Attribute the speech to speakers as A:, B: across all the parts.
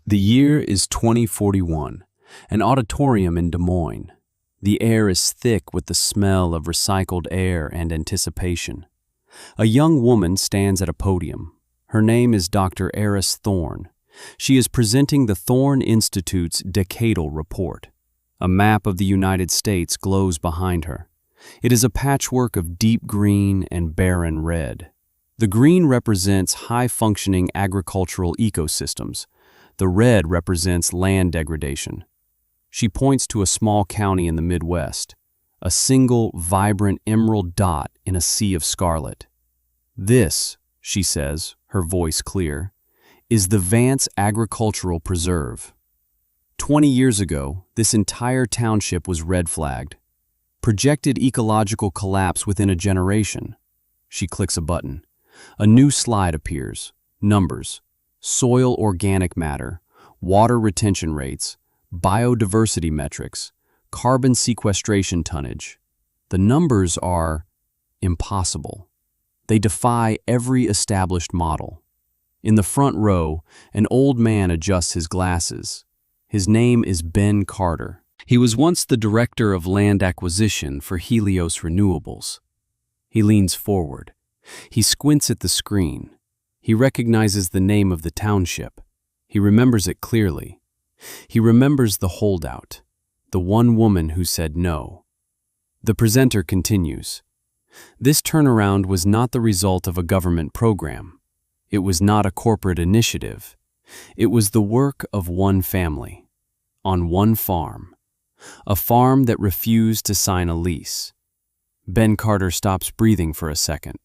A: The year is 2041, an auditorium in Des Moines. The air is thick with the smell of recycled air and anticipation. A young woman stands at a podium. Her name is Dr. Eris Thorne. She is presenting the Thorne Institute's decadal report. A map of the United States glows behind her. It is a patchwork of deep green and barren red. The green represents high-functioning agricultural ecosystems. The red represents land degradation. She points to a small county in the Midwest, a single, vibrant emerald dot in a sea of scarlet. This, she says, her voice clear, is the Vance Agricultural Preserve. 20 years ago, this entire township was red-flagged. Projected ecological collapse within a generation. She clicks a button. A new slide appears. Numbers. Soil organic matter, water retention rates, biodiversity metrics, carbon sequestration tonnage. The numbers are impossible. They defy every established model. In the front row, an old man adjusts his glasses. His name is Ben Carter. He was once the director of land acquisition for Helios Renewables. He leans forward. He squints at the screen. He recognizes the name of the township. He remembers it clearly. He remembers the holdout, the one woman who said no. The presenter continues. This turnaround was not the result of a government program. It was not a corporate initiative. It was the work of one family, on one farm, a farm that refused to sign a lease. Ben Carter stops breathing for a second.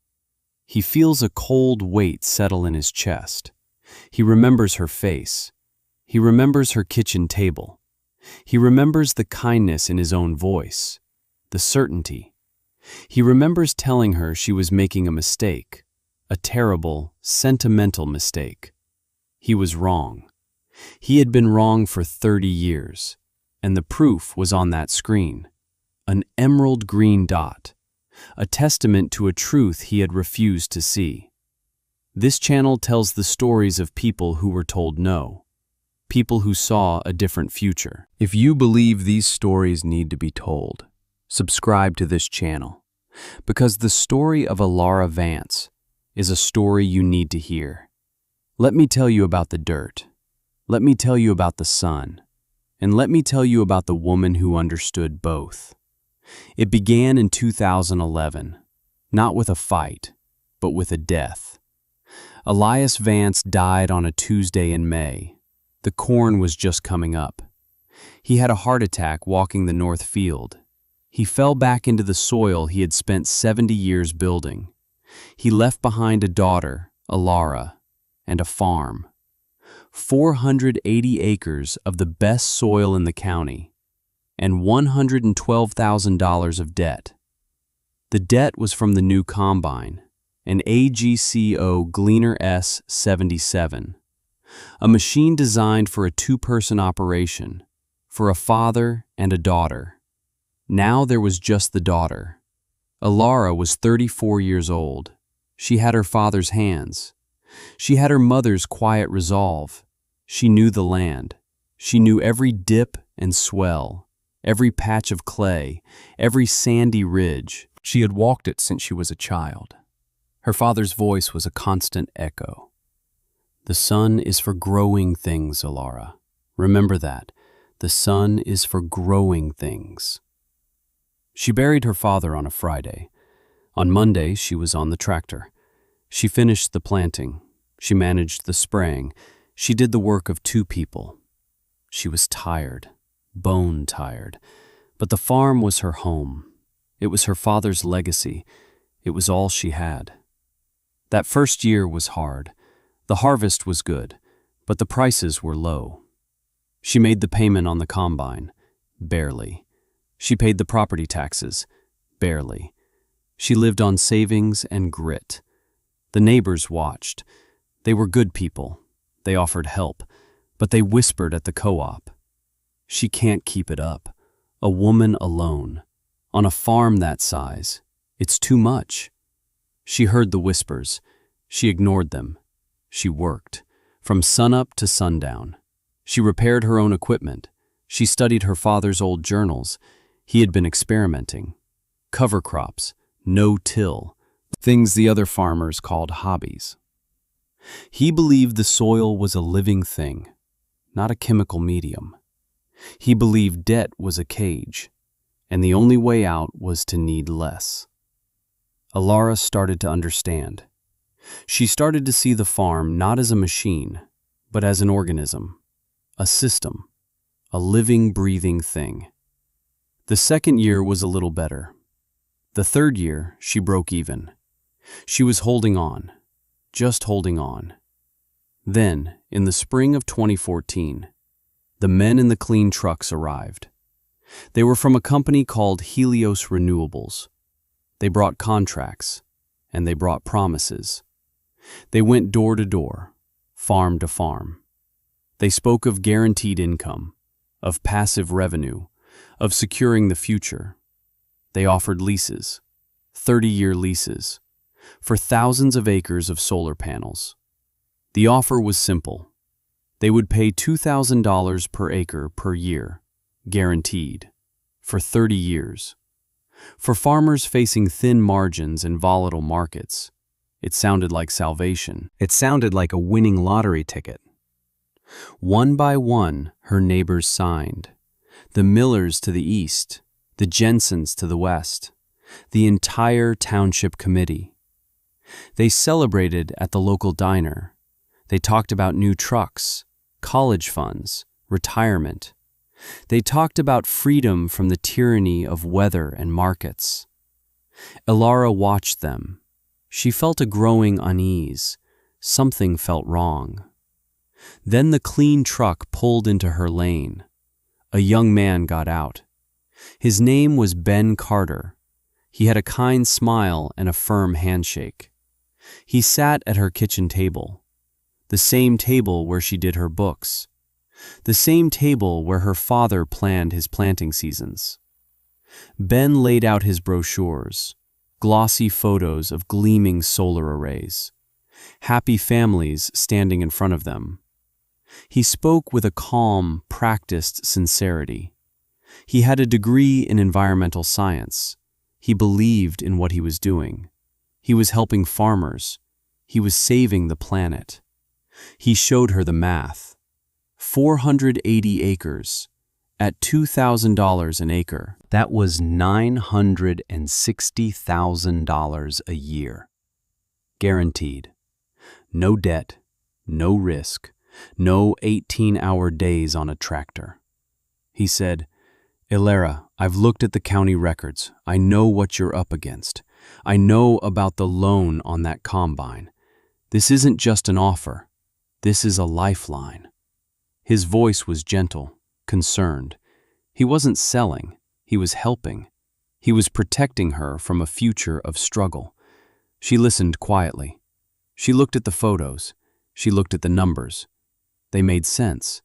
A: He feels a cold weight settle in his chest. He remembers her face. He remembers her kitchen table. He remembers the kindness in his own voice, the certainty. He remembers telling her she was making a mistake, a terrible, sentimental mistake. He was wrong. He had been wrong for 30 years, and the proof was on that screen. An emerald green dot. A testament to a truth he had refused to see. This channel tells the stories of people who were told no, people who saw a different future. If you believe these stories need to be told, subscribe to this channel, because the story of Alara Vance is a story you need to hear. Let me tell you about the dirt. Let me tell you about the sun. And let me tell you about the woman who understood both. It began in 2011, not with a fight, but with a death. Elias Vance died on a Tuesday in May. The corn was just coming up. He had a heart attack walking the north field. He fell back into the soil he had spent 70 years building. He left behind a daughter, Alara, and a farm. 480 acres of the best soil in the county, and $112,000 of debt. The debt was from the new combine, an AGCO Gleaner S77, a machine designed for a two-person operation, for a father and a daughter. Now there was just the daughter. Alara was 34 years old. She had her father's hands. She had her mother's quiet resolve. She knew the land. She knew every dip and swell, every patch of clay, every sandy ridge. She had walked it since she was a child. Her father's voice was a constant echo. The sun is for growing things, Alara. Remember that. The sun is for growing things. She buried her father on a Friday. On Monday, she was on the tractor. She finished the planting. She managed the spraying. She did the work of two people. She was tired, bone tired, but the farm was her home. It was her father's legacy. It was all she had. That first year was hard. The harvest was good, but the prices were low. She made the payment on the combine, barely. She paid the property taxes, barely. She lived on savings and grit. The neighbors watched. They were good people. They offered help, but they whispered at the co-op. She can't keep it up. A woman alone. On a farm that size. It's too much. She heard the whispers. She ignored them. She worked, from sunup to sundown. She repaired her own equipment. She studied her father's old journals. He had been experimenting. Cover crops, no-till, things the other farmers called hobbies. He believed the soil was a living thing, not a chemical medium. He believed debt was a cage, and the only way out was to need less. Ilara started to understand. She started to see the farm not as a machine, but as an organism, a system, a living, breathing thing. The second year was a little better. The third year, she broke even. She was holding on, just holding on. Then, in the spring of 2014, the men in the clean trucks arrived. They were from a company called Helios Renewables. They brought contracts, and they brought promises. They went door to door, farm to farm. They spoke of guaranteed income, of passive revenue, of securing the future. They offered leases, 30-year leases, for thousands of acres of solar panels. The offer was simple. They would pay $2,000 per acre per year, guaranteed, for 30 years. For farmers facing thin margins and volatile markets, it sounded like salvation. It sounded like a winning lottery ticket. One by one, her neighbors signed. The Millers to the east, the Jensens to the west, the entire Township committee. They celebrated at the local diner. They talked about new trucks, college funds, retirement. They talked about freedom from the tyranny of weather and markets. Ilara watched them. She felt a growing unease. Something felt wrong. Then the clean truck pulled into her lane. A young man got out. His name was Ben Carter. He had a kind smile and a firm handshake. He sat at her kitchen table, the same table where she did her books, the same table where her father planned his planting seasons. Ben laid out his brochures, glossy photos of gleaming solar arrays, happy families standing in front of them. He spoke with a calm, practiced sincerity. He had a degree in environmental science. He believed in what he was doing. He was helping farmers. He was saving the planet. He showed her the math. 480 acres at $2,000 an acre. That was $960,000 a year. Guaranteed. No debt, no risk, no 18-hour days on a tractor. He said, "Ilara, I've looked at the county records. I know what you're up against. I know about the loan on that combine. This isn't just an offer. This is a lifeline." His voice was gentle, concerned. He wasn't selling. He was helping. He was protecting her from a future of struggle. She listened quietly. She looked at the photos. She looked at the numbers. They made sense.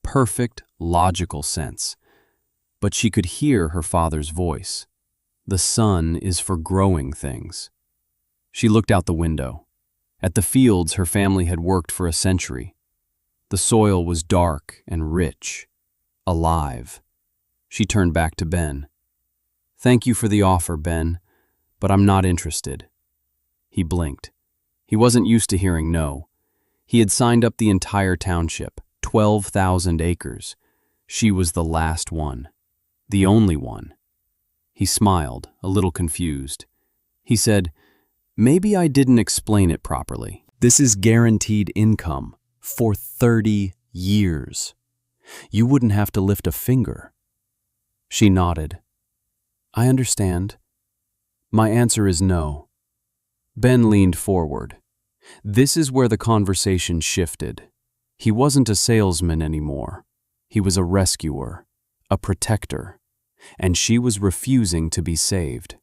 A: Perfect, logical sense. But she could hear her father's voice. The sun is for growing things. She looked out the window. At the fields her family had worked for a century. The soil was dark and rich, alive. She turned back to Ben. "Thank you for the offer, Ben, but I'm not interested." He blinked. He wasn't used to hearing no. He had signed up the entire township, 12,000 acres. She was the last one, the only one. He smiled, a little confused. He said, "Maybe I didn't explain it properly. This is guaranteed income for 30 years. You wouldn't have to lift a finger." She nodded. "I understand. My answer is no." Ben leaned forward. This is where the conversation shifted. He wasn't a salesman anymore. He was a rescuer, a protector, and she was refusing to be saved.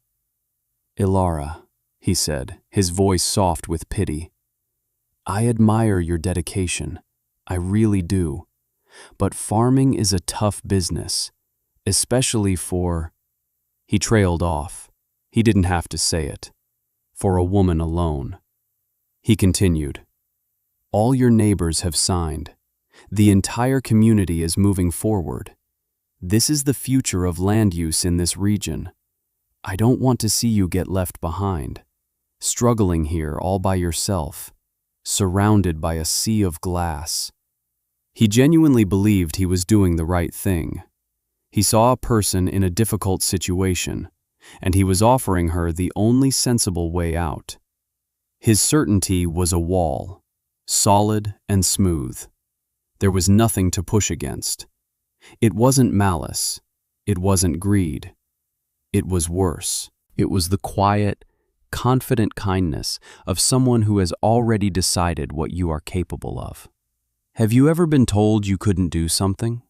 A: "Ilara," he said, his voice soft with pity, "I admire your dedication. I really do. But farming is a tough business, especially for—" He trailed off. He didn't have to say it. "For a woman alone." He continued, "All your neighbors have signed. The entire community is moving forward. This is the future of land use in this region. I don't want to see you get left behind, struggling here all by yourself, surrounded by a sea of glass." He genuinely believed he was doing the right thing. He saw a person in a difficult situation, and he was offering her the only sensible way out. His certainty was a wall, solid and smooth. There was nothing to push against. It wasn't malice. It wasn't greed. It was worse. It was the quiet, confident kindness of someone who has already decided what you are capable of. Have you ever been told you couldn't do something?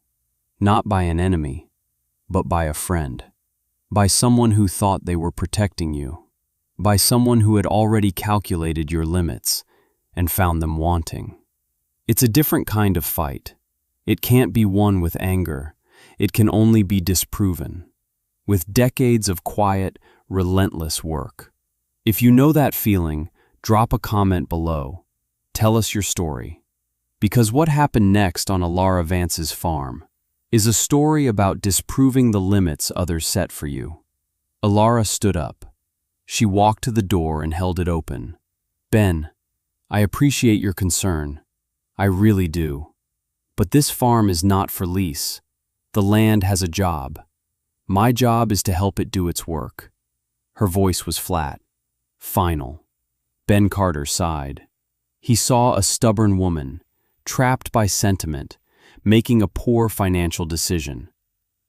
A: Not by an enemy, but by a friend. By someone who thought they were protecting you. By someone who had already calculated your limits and found them wanting. It's a different kind of fight. It can't be won with anger. It can only be disproven. With decades of quiet, relentless work. If you know that feeling, drop a comment below. Tell us your story. Because what happened next on Alara Vance's farm is a story about disproving the limits others set for you. Alara stood up. She walked to the door and held it open. "Ben, I appreciate your concern. I really do. But this farm is not for lease. The land has a job. My job is to help it do its work." Her voice was flat, final. Ben Carter sighed. He saw a stubborn woman, trapped by sentiment, making a poor financial decision.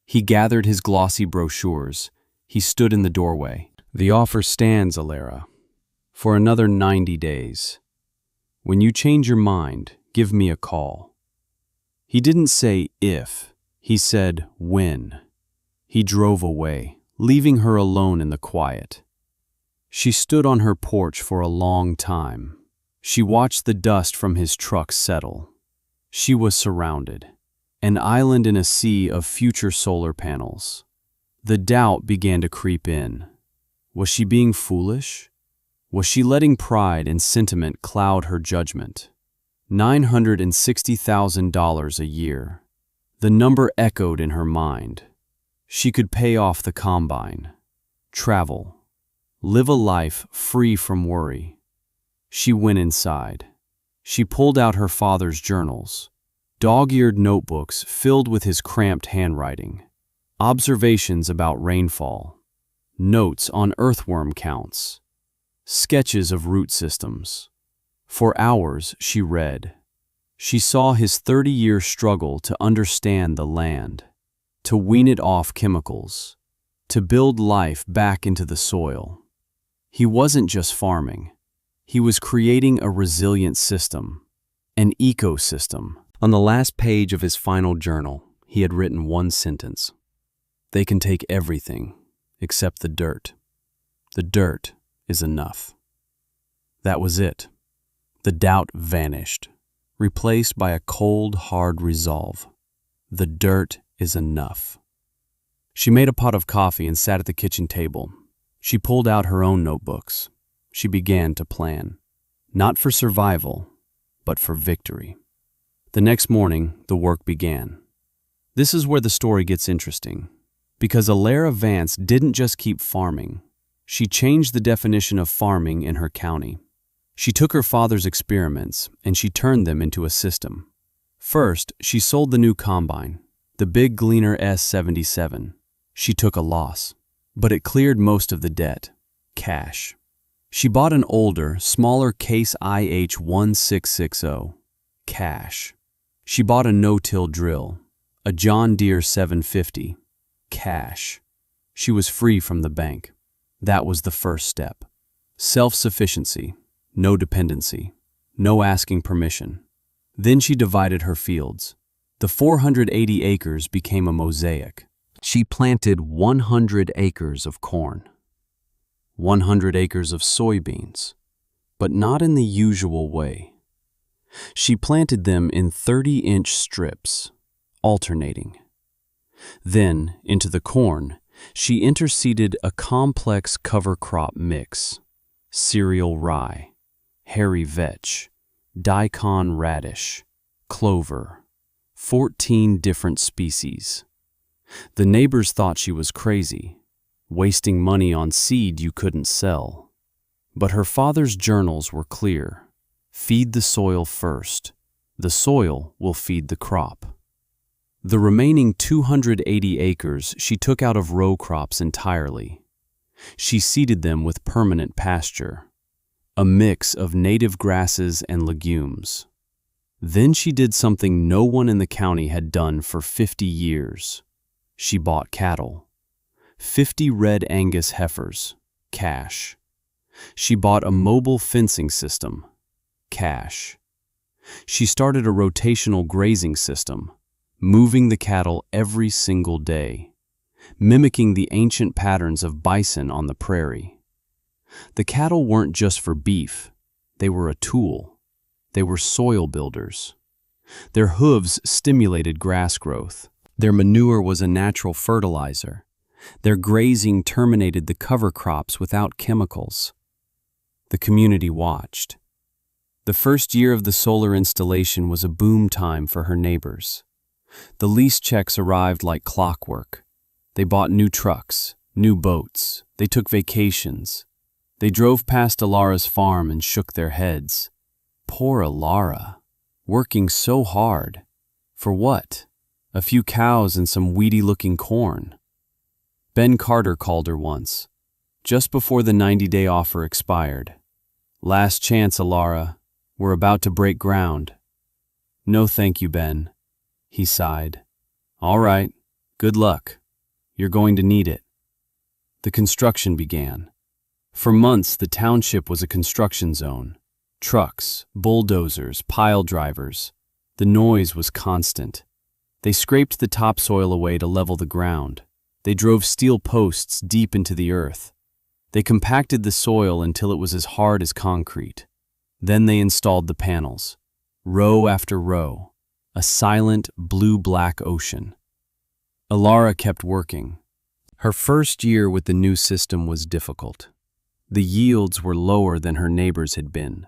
A: He gathered his glossy brochures. He stood in the doorway. "The offer stands, Alara, for another 90 days. When you change your mind, give me a call." He didn't say if, he said when. He drove away, leaving her alone in the quiet. She stood on her porch for a long time. She watched the dust from his truck settle. She was surrounded, an island in a sea of future solar panels. The doubt began to creep in. Was she being foolish? Was she letting pride and sentiment cloud her judgment? $960,000 a year. The number echoed in her mind. She could pay off the combine, travel, live a life free from worry. She went inside. She pulled out her father's journals, dog-eared notebooks filled with his cramped handwriting, observations about rainfall, notes on earthworm counts, sketches of root systems. For hours she read. She saw his 30-year struggle to understand the land, to wean it off chemicals, to build life back into the soil. He wasn't just farming. He was creating a resilient system, an ecosystem. On the last page of his final journal, he had written one sentence. "They can take everything except the dirt. The dirt is enough." That was it. The doubt vanished, replaced by a cold, hard resolve. The dirt is enough. She made a pot of coffee and sat at the kitchen table. She pulled out her own notebooks. She began to plan, not for survival, but for victory. The next morning, the work began. This is where the story gets interesting, because Alara Vance didn't just keep farming. She changed the definition of farming in her county. She took her father's experiments and she turned them into a system. First, she sold the new combine, the big Gleaner S77. She took a loss, but it cleared most of the debt, cash. She bought an older, smaller Case IH1660, cash. She bought a no-till drill, a John Deere 750, cash. She was free from the bank. That was the first step. Self-sufficiency, no dependency, no asking permission. Then she divided her fields. The 480 acres became a mosaic. She planted 100 acres of corn, 100 acres of soybeans, but not in the usual way. She planted them in 30-inch strips, alternating. Then, into the corn, she interseeded a complex cover crop mix: cereal rye, hairy vetch, daikon radish, clover, 14 different species. The neighbors thought she was crazy, wasting money on seed you couldn't sell. But her father's journals were clear. Feed the soil first. The soil will feed the crop. The remaining 280 acres she took out of row crops entirely. She seeded them with permanent pasture, a mix of native grasses and legumes. Then she did something no one in the county had done for 50 years. She bought cattle. 50 red Angus heifers, cash. She bought a mobile fencing system, cash. She started a rotational grazing system, moving the cattle every single day, mimicking the ancient patterns of bison on the prairie. The cattle weren't just for beef, they were a tool. They were soil builders. Their hooves stimulated grass growth. Their manure was a natural fertilizer. Their grazing terminated the cover crops without chemicals. The community watched. The first year of the solar installation was a boom time for her neighbors. The lease checks arrived like clockwork. They bought new trucks, new boats. They took vacations. They drove past Alara's farm and shook their heads. Poor Alara, working so hard. For what? A few cows and some weedy-looking corn. Ben Carter called her once, just before the 90-day offer expired. Last chance, Alara. We're about to break ground. No thank you, Ben. He sighed. All right, good luck. You're going to need it. The construction began. For months, the township was a construction zone. Trucks, bulldozers, pile drivers. The noise was constant. They scraped the topsoil away to level the ground. They drove steel posts deep into the earth. They compacted the soil until it was as hard as concrete. Then they installed the panels, row after row, a silent blue-black ocean. Alara kept working. Her first year with the new system was difficult. The yields were lower than her neighbors had been,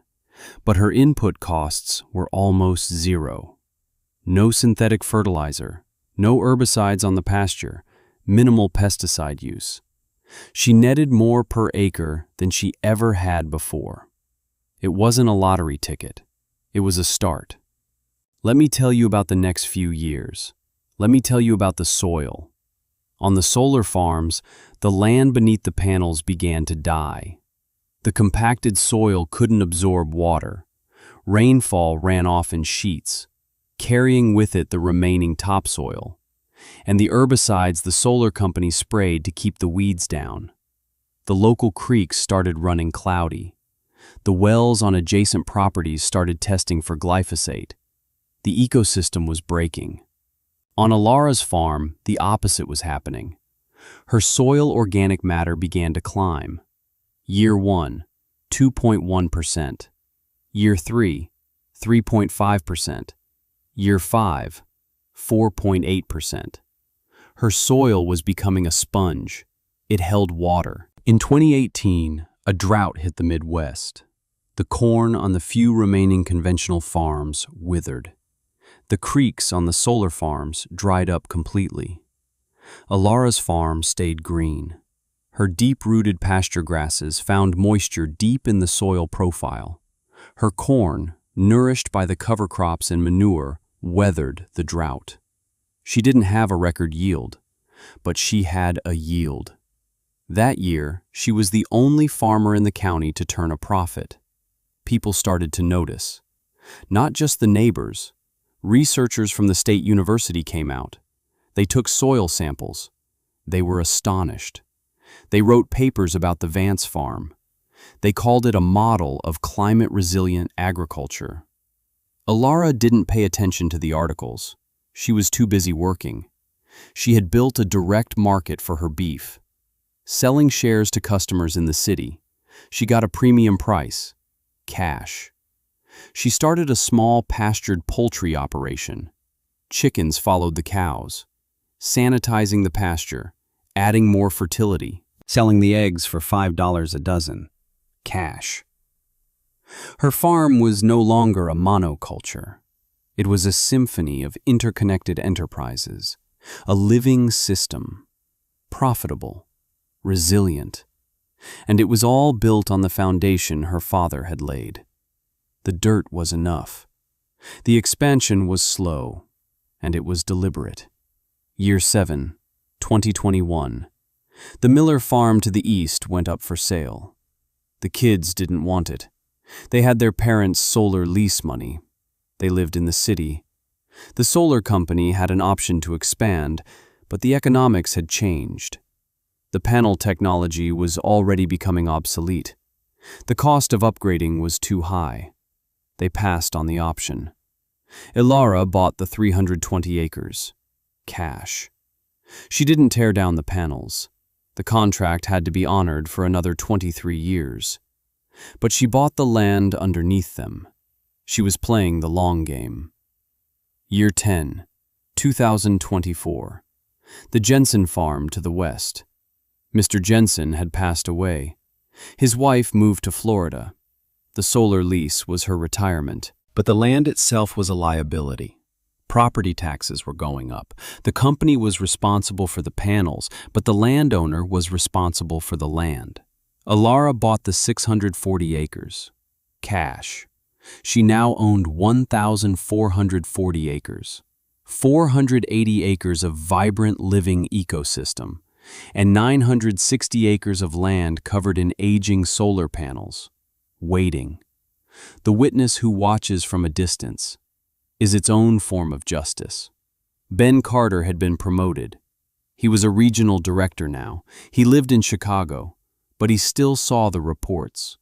A: but her input costs were almost zero. No synthetic fertilizer, no herbicides on the pasture, minimal pesticide use. She netted more per acre than she ever had before. It wasn't a lottery ticket. It was a start. Let me tell you about the next few years. Let me tell you about the soil. On the solar farms, the land beneath the panels began to die. The compacted soil couldn't absorb water. Rainfall ran off in sheets, carrying with it the remaining topsoil, and the herbicides the solar company sprayed to keep the weeds down. The local creeks started running cloudy. The wells on adjacent properties started testing for glyphosate. The ecosystem was breaking. On Alara's farm, the opposite was happening. Her soil organic matter began to climb. Year 1, 2.1%. Year 3, 3.5%. Year 5, 4.8%. Her soil was becoming a sponge. It held water. In 2018, a drought hit the Midwest. The corn on the few remaining conventional farms withered. The creeks on the solar farms dried up completely. Alara's farm stayed green. Her deep-rooted pasture grasses found moisture deep in the soil profile. Her corn, nourished by the cover crops and manure, weathered the drought. She didn't have a record yield, but she had a yield. That year, she was the only farmer in the county to turn a profit. People started to notice. Not just the neighbors. Researchers from the state university came out. They took soil samples. They were astonished. They wrote papers about the Vance farm. They called it a model of climate-resilient agriculture. Alara didn't pay attention to the articles. She was too busy working. She had built a direct market for her beef. Selling shares to customers in the city, she got a premium price, cash. She started a small pastured poultry operation. Chickens followed the cows, sanitizing the pasture, adding more fertility, selling the eggs for $5 a dozen, cash. Her farm was no longer a monoculture. It was a symphony of interconnected enterprises, a living system, profitable, resilient, and it was all built on the foundation her father had laid. The dirt was enough. The expansion was slow, and it was deliberate. Year 7, 2021. The Miller farm to the east went up for sale. The kids didn't want it. They had their parents' solar lease money. They lived in the city. The solar company had an option to expand, but the economics had changed. The panel technology was already becoming obsolete. The cost of upgrading was too high. They passed on the option. Ilara bought the 320 acres. Cash. She didn't tear down the panels. The contract had to be honored for another 23 years. But she bought the land underneath them. She was playing the long game. Year 10, 2024. The Jensen farm to the west. Mr. Jensen had passed away. His wife moved to Florida. The solar lease was her retirement, but the land itself was a liability. Property taxes were going up. The company was responsible for the panels, but the landowner was responsible for the land. Ilara bought the 640 acres. Cash. She now owned 1,440 acres. 480 acres of vibrant living ecosystem, and 960 acres of land covered in aging solar panels. Waiting. The witness who watches from a distance is its own form of justice. Ben Carter had been promoted. He was a regional director now. He lived in Chicago, but he still saw the reports.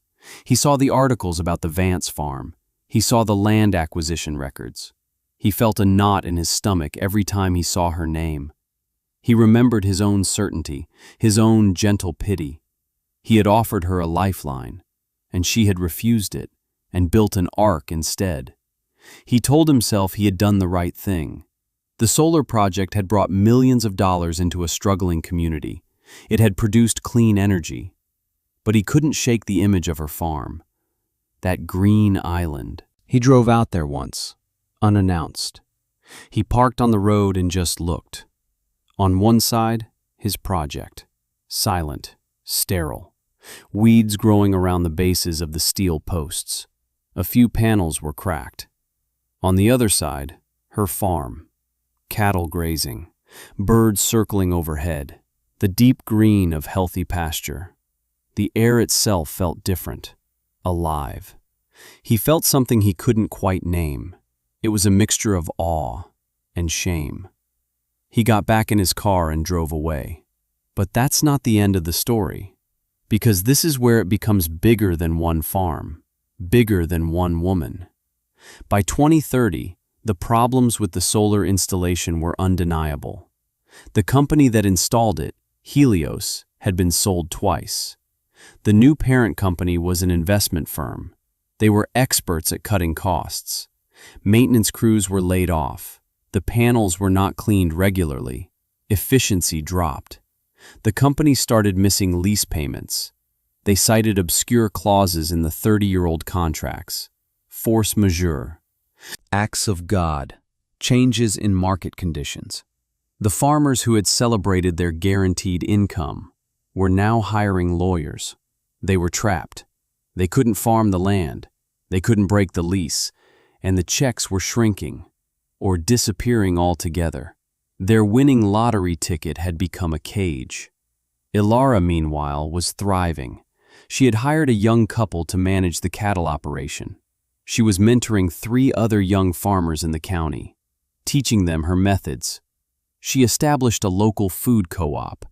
A: He saw the articles about the Vance farm. He saw the land acquisition records. He felt a knot in his stomach every time he saw her name. He remembered his own certainty, his own gentle pity. He had offered her a lifeline, and she had refused it and built an ark instead. He told himself he had done the right thing. The solar project had brought millions of dollars into a struggling community. It had produced clean energy. But he couldn't shake the image of her farm. That green island. He drove out there once, unannounced. He parked on the road and just looked. On one side, his project. Silent, sterile. Weeds growing around the bases of the steel posts. A few panels were cracked. On the other side, her farm. Cattle grazing. Birds circling overhead. The deep green of healthy pasture. The air itself felt different, alive. He felt something he couldn't quite name. It was a mixture of awe and shame. He got back in his car and drove away. But that's not the end of the story, because this is where it becomes bigger than one farm, bigger than one woman. By 2030, the problems with the solar installation were undeniable. The company that installed it, Helios, had been sold twice. The new parent company was an investment firm. They were experts at cutting costs. Maintenance crews were laid off. The panels were not cleaned regularly. Efficiency dropped. The company started missing lease payments. They cited obscure clauses in the 30-year-old contracts. Force majeure. Acts of God. Changes in market conditions. The farmers who had celebrated their guaranteed income were now hiring lawyers. They were trapped. They couldn't farm the land. They couldn't break the lease. And the checks were shrinking or disappearing altogether. Their winning lottery ticket had become a cage. Ilara, meanwhile, was thriving. She had hired a young couple to manage the cattle operation. She was mentoring 3 other young farmers in the county, teaching them her methods. She established a local food co-op,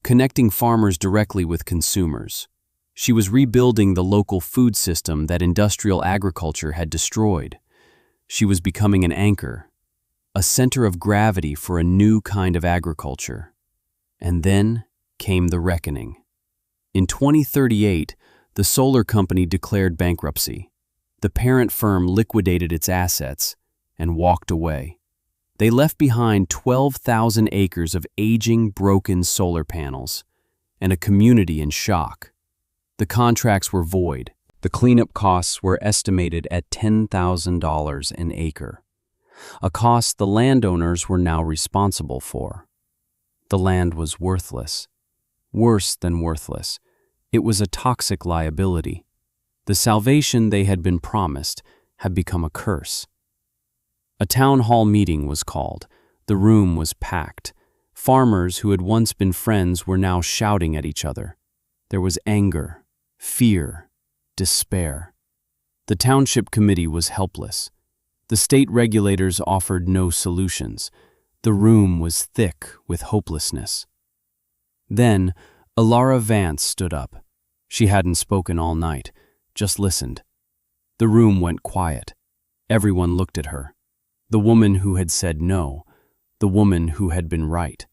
A: connecting farmers directly with consumers. She was rebuilding the local food system that industrial agriculture had destroyed. She was becoming an anchor, a center of gravity for a new kind of agriculture. And then came the reckoning. In 2038, the solar company declared bankruptcy. The parent firm liquidated its assets and walked away. They left behind 12,000 acres of aging, broken solar panels and a community in shock. The contracts were void. The cleanup costs were estimated at $10,000 an acre. a cost the landowners were now responsible for. The land was worthless. Worse than worthless. It was a toxic liability. The salvation they had been promised had become a curse. A town hall meeting was called. The room was packed. Farmers who had once been friends were now shouting at each other. There was anger, fear, despair. The township committee was helpless. The state regulators offered no solutions. The room was thick with hopelessness. Then, Alara Vance stood up. She hadn't spoken all night, just listened. The room went quiet. Everyone looked at her. The woman who had said no, the woman who had been right.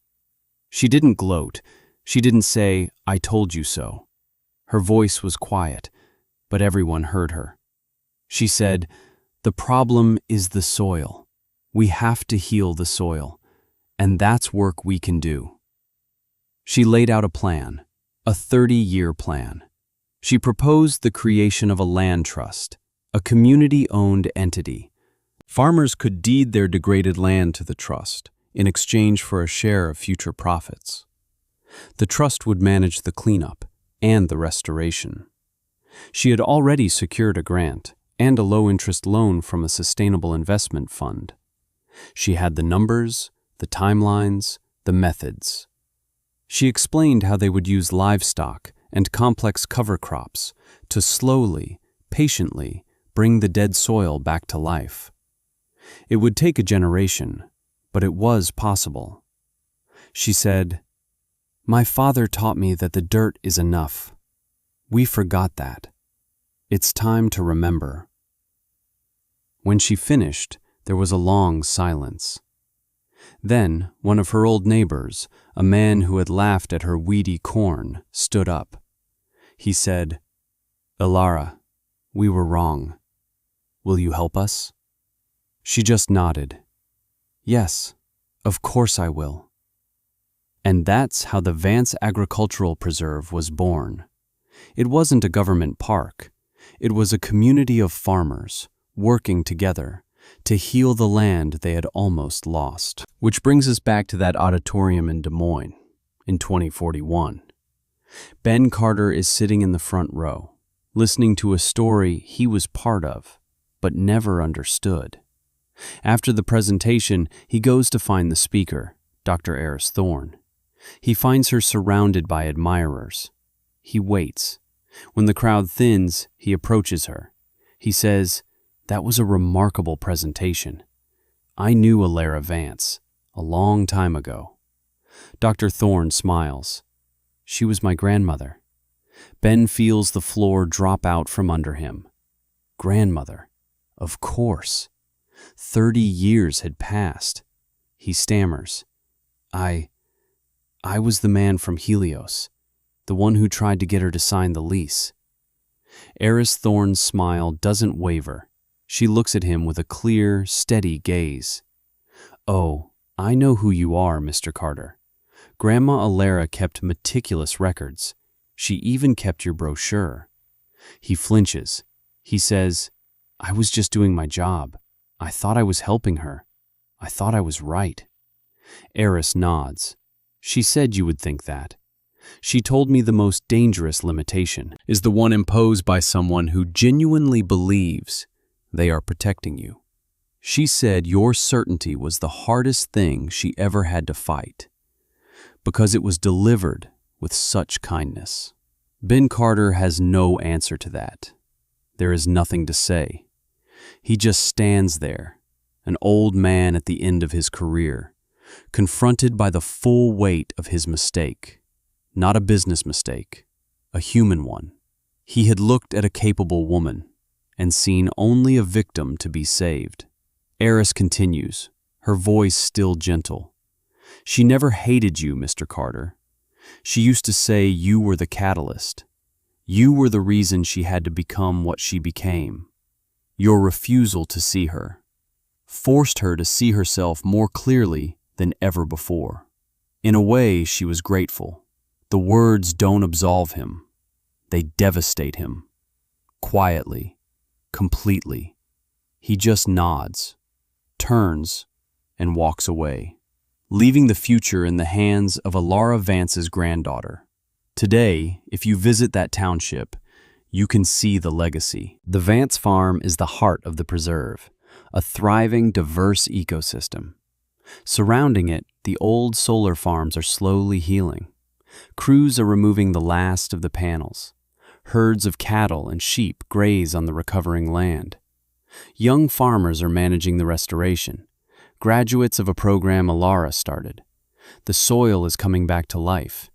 A: She didn't gloat. She didn't say, "I told you so." Her voice was quiet, but everyone heard her. She said, "The problem is the soil. We have to heal the soil, and that's work we can do." She laid out a plan, a 30-year plan. She proposed the creation of a land trust, a community-owned entity. Farmers could deed their degraded land to the trust in exchange for a share of future profits. The trust would manage the cleanup and the restoration. She had already secured a grant and a low-interest loan from a sustainable investment fund. She had the numbers, the timelines, the methods. She explained how they would use livestock and complex cover crops to slowly, patiently bring the dead soil back to life. It would take a generation, but it was possible. She said, "My father taught me that the dirt is enough. We forgot that. It's time to remember." When she finished, there was a long silence. Then one of her old neighbors, a man who had laughed at her weedy corn, stood up. He said, "Alara, we were wrong. Will you help us?" She just nodded. "Yes, of course I will." And that's how the Vance Agricultural Preserve was born. It wasn't a government park. It was a community of farmers working together to heal the land they had almost lost. Which brings us back to that auditorium in Des Moines in 2041. Ben Carter is sitting in the front row, listening to a story he was part of, but never understood. After the presentation, he goes to find the speaker, Dr. Eris Thorne. He finds her surrounded by admirers. He waits. When the crowd thins, he approaches her. He says, "That was a remarkable presentation. I knew Alara Vance a long time ago." Dr. Thorne smiles. "She was my grandmother." Ben feels the floor drop out from under him. Grandmother, of course. 30 years had passed. He stammers, I was the man from Helios, the one who tried to get her to sign the lease." Eris Thorne's smile doesn't waver. She looks at him with a clear, steady gaze. "Oh, I know who you are, Mr. Carter. Grandma Alara kept meticulous records. She even kept your brochure." He flinches. He says, "I was just doing my job. I thought I was helping her. I thought I was right." Eris nods. "She said you would think that. She told me the most dangerous limitation is the one imposed by someone who genuinely believes they are protecting you. She said your certainty was the hardest thing she ever had to fight, because it was delivered with such kindness." Ben Carter has no answer to that. There is nothing to say. He just stands there, an old man at the end of his career, confronted by the full weight of his mistake. Not a business mistake, a human one. He had looked at a capable woman and seen only a victim to be saved. Eris continues, her voice still gentle. "She never hated you, Mr. Carter. She used to say you were the catalyst. You were the reason she had to become what she became. Your refusal to see her forced her to see herself more clearly than ever before." In a way, she was grateful. The words don't absolve him. They devastate him. Quietly, completely. He just nods. turns, and walks away, leaving the future in the hands of Alara Vance's granddaughter. Today, if you visit that township, you can see the legacy. The Vance farm is the heart of the preserve, a thriving, diverse ecosystem. Surrounding it, the old solar farms are slowly healing. Crews are removing the last of the panels. Herds of cattle and sheep graze on the recovering land. Young farmers are managing the restoration, graduates of a program Alara started. The soil is coming back to life.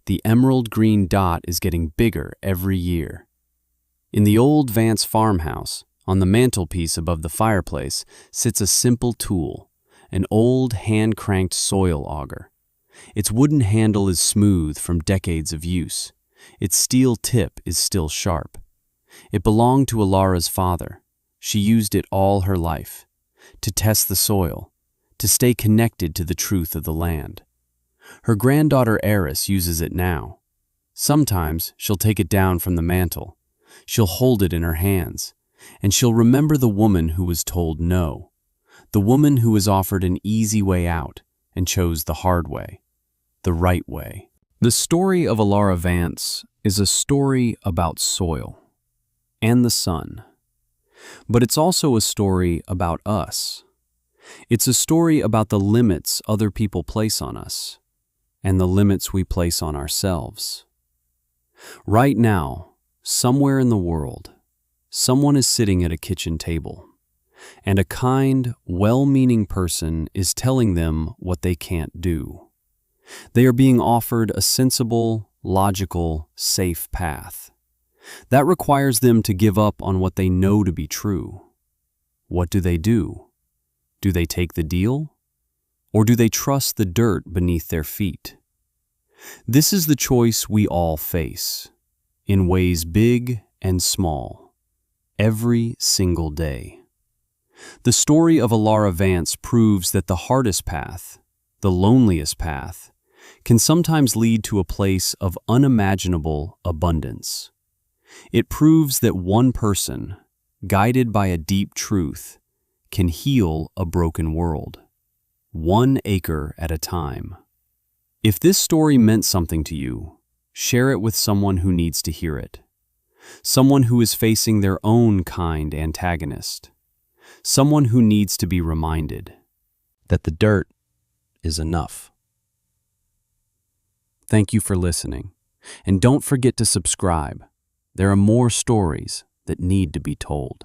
A: The emerald green dot is getting bigger every year. In the old Vance farmhouse, on the mantelpiece above the fireplace, sits a simple tool, an old hand-cranked soil auger. Its wooden handle is smooth from decades of use. Its steel tip is still sharp. It belonged to Alara's father. She used it all her life, to test the soil, to stay connected to the truth of the land. Her granddaughter Eris uses it now. Sometimes she'll take it down from the mantle. She'll hold it in her hands, and she'll remember the woman who was told no, the woman who was offered an easy way out and chose the hard way, the right way. The story of Alara Vance is a story about soil and the sun, but it's also a story about us. It's a story about the limits other people place on us and the limits we place on ourselves. Right now, somewhere in the world, someone is sitting at a kitchen table, and a kind, well-meaning person is telling them what they can't do. They are being offered a sensible, logical, safe path. That requires them to give up on what they know to be true. What do? Do they take the deal? Or do they trust the dirt beneath their feet? This is the choice we all face, in ways big and small, every single day. The story of Alara Vance proves that the hardest path, the loneliest path, can sometimes lead to a place of unimaginable abundance. It proves that one person, guided by a deep truth, can heal a broken world, 1 acre at a time. If this story meant something to you, share it with someone who needs to hear it. Someone who is facing their own kind antagonist. Someone who needs to be reminded that the dirt is enough. Thank you for listening, and don't forget to subscribe. There are more stories that need to be told.